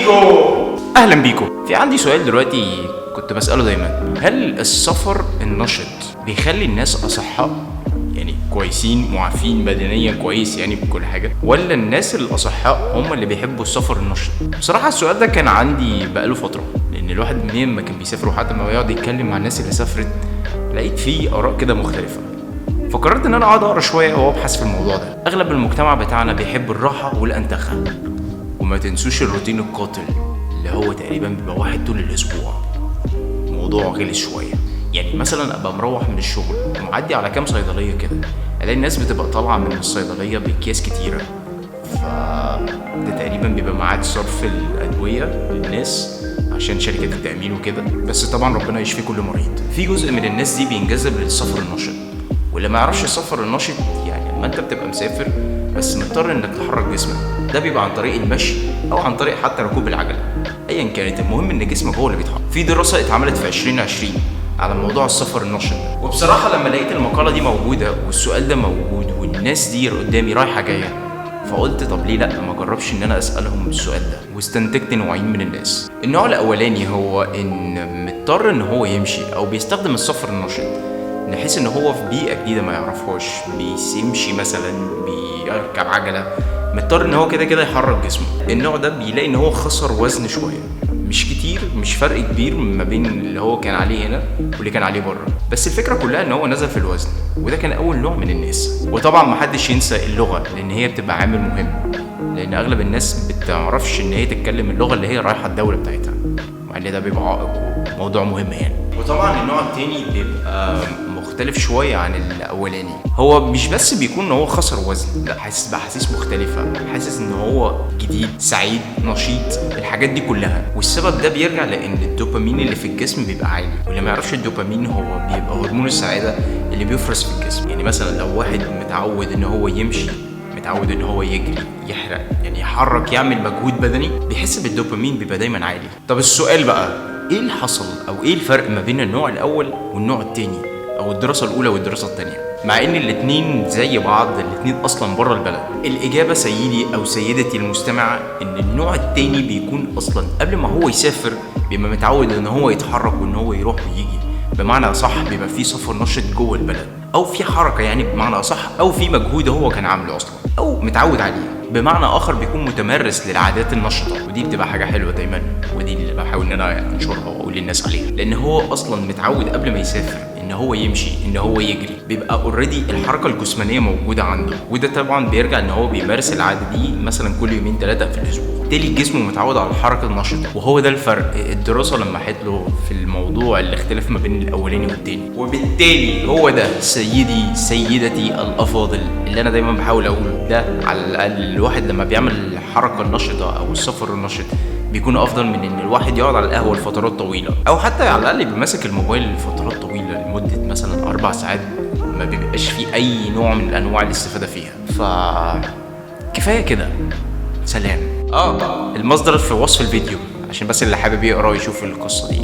بيكو. اهلا بيكو. في عندي سؤال دلوقتي كنت بسأله دايما، هل السفر النشط بيخلي الناس اصحاء؟ يعني كويسين معافين بدنيا كويس يعني بكل حاجة، ولا الناس الاصحاء هم اللي بيحبوا السفر النشط؟ بصراحة السؤال ده كان عندي بقاله فترة، لان الواحد منين ما كان بيسافر وحتى ما يقعد يتكلم مع الناس اللي سافرت لقيت فيه اراء كده مختلفة. فقررت ان انا اقعد اقرا شويه وابحث في الموضوع ده. اغلب المجتمع بتاعنا بيحب الراحه والانتخه، وما تنسوش الروتين القاتل اللي هو تقريبا بيبقى واحد طول الاسبوع. موضوع غلس شويه، يعني مثلا ابقى مروح من الشغل ومعدي على كام صيدليه كده، الاقي الناس بتبقى طالعه من الصيدليه باكياس كتيره، ده تقريبا بيبقى ميعاد صرف الادويه للناس عشان شركه التامين وكده. بس طبعا ربنا يشفي كل مريض. في جزء من الناس دي بينجذب للسفر النشط، واللي ما يعرفش السفر النشط يعني لما انت بتبقى مسافر بس مضطر انك تحرك جسمك، ده بيبقى عن طريق المشي او عن طريق حتى ركوب العجله ايا كانت، المهم ان جسمك هو اللي بيتحرك. في دراسه اتعملت في 2020 على موضوع السفر النشط، وبصراحه لما لقيت المقاله دي موجوده والسؤال ده موجود والناس دي قدامي رايحه جايه، فقلت طب ليه لا ما اجربش ان انا اسالهم السؤال ده. واستنتجت نوعين من الناس. النوع الاولاني هو ان مضطر ان هو يمشي او بيستخدم السفر النشط نحس ان هو في بيئه جديده ما يعرفهاش، بيمشي مثلا بيركب عجله، مضطر ان هو كده كده يحرك جسمه. النوع ده بيلاقي ان هو خسر وزن شويه، مش كتير، مش فرق كبير ما بين اللي هو كان عليه هنا واللي كان عليه بره، بس الفكره كلها ان هو نزل في الوزن. وده كان اول نوع من الناس. وطبعا محدش ينسى اللغه، لان هي بتبقى عامل مهم، لان اغلب الناس بتعرفش ان هي تتكلم اللغه اللي هي رايحه الدوله بتاعتها، مع ان ده بيبقى عائق وموضوع مهم يعني. وطبعا النوع التاني بيبقى مختلف شويه عن الاولاني. هو مش بس بيكون ان هو خسر وزن، لا، حاسس باحاسيس مختلفه، حاسس ان هو جديد سعيد نشيط، الحاجات دي كلها. والسبب ده بيرجع لان الدوبامين اللي في الجسم بيبقى عالي. واللي ما يعرفش الدوبامين هو بيبقى هرمون السعاده اللي بيفرز في الجسم. يعني مثلا لو واحد متعود ان هو يمشي، متعود ان هو يجري، يحرق، يعني يحرك، يعمل مجهود بدني، بيحس بالدوبامين بيبقى دايما عالي. طب السؤال بقى، ايه اللي حصل او ايه الفرق ما بين النوع الاول والنوع التاني، او الدراسه الاولى والدراسه التانيه، مع ان الاتنين زي بعض، الاتنين اصلا بره البلد؟ الاجابه سيدي او سيدتي المستمعه ان النوع التاني بيكون اصلا قبل ما هو يسافر بيبقى متعود ان هو يتحرك وان هو يروح ويجي، بمعنى صح بيبقى في سفر نشط جوه البلد، او في حركه يعني بمعنى صح، او في مجهود هو كان عامله اصلا او متعود عليه. بمعنى اخر بيكون متمرس للعادات النشطه، ودي بتبقى حاجه حلوه دايما، ودي اللي بحاول ان انا انشرها واقول للناس عليها، لان هو اصلا متعود قبل ما يسافر ان هو يمشي، ان هو يجري، بيبقى اوريدي الحركه الجسمانيه موجوده عنده. وده طبعا بيرجع ان هو بيمارس العاده دي مثلا كل يومين 3 في الاسبوع، بالتالي الجسم متعود على الحركه النشطه. وهو ده الفرق. الدراسه لمحت له في الموضوع الاختلاف ما بين الاولاني والتاني، وبالتالي هو ده سيدي سيدتي الافاضل اللي انا دايما بحاول اقوله. ده على الاقل الواحد لما بيعمل الحركه النشطه او السفر النشط بيكون افضل من ان الواحد يقعد على القهوه لفترات طويله، او حتى على الاقل يبقى ماسك الموبايل لفترات طويله لمده مثلا 4 ساعات ما بيبقاش فيه اي نوع من انواع الاستفاده فيها. كفايه كده، سلام. المصدر في وصف الفيديو عشان بس اللي حابب يقرا يشوف القصه دي.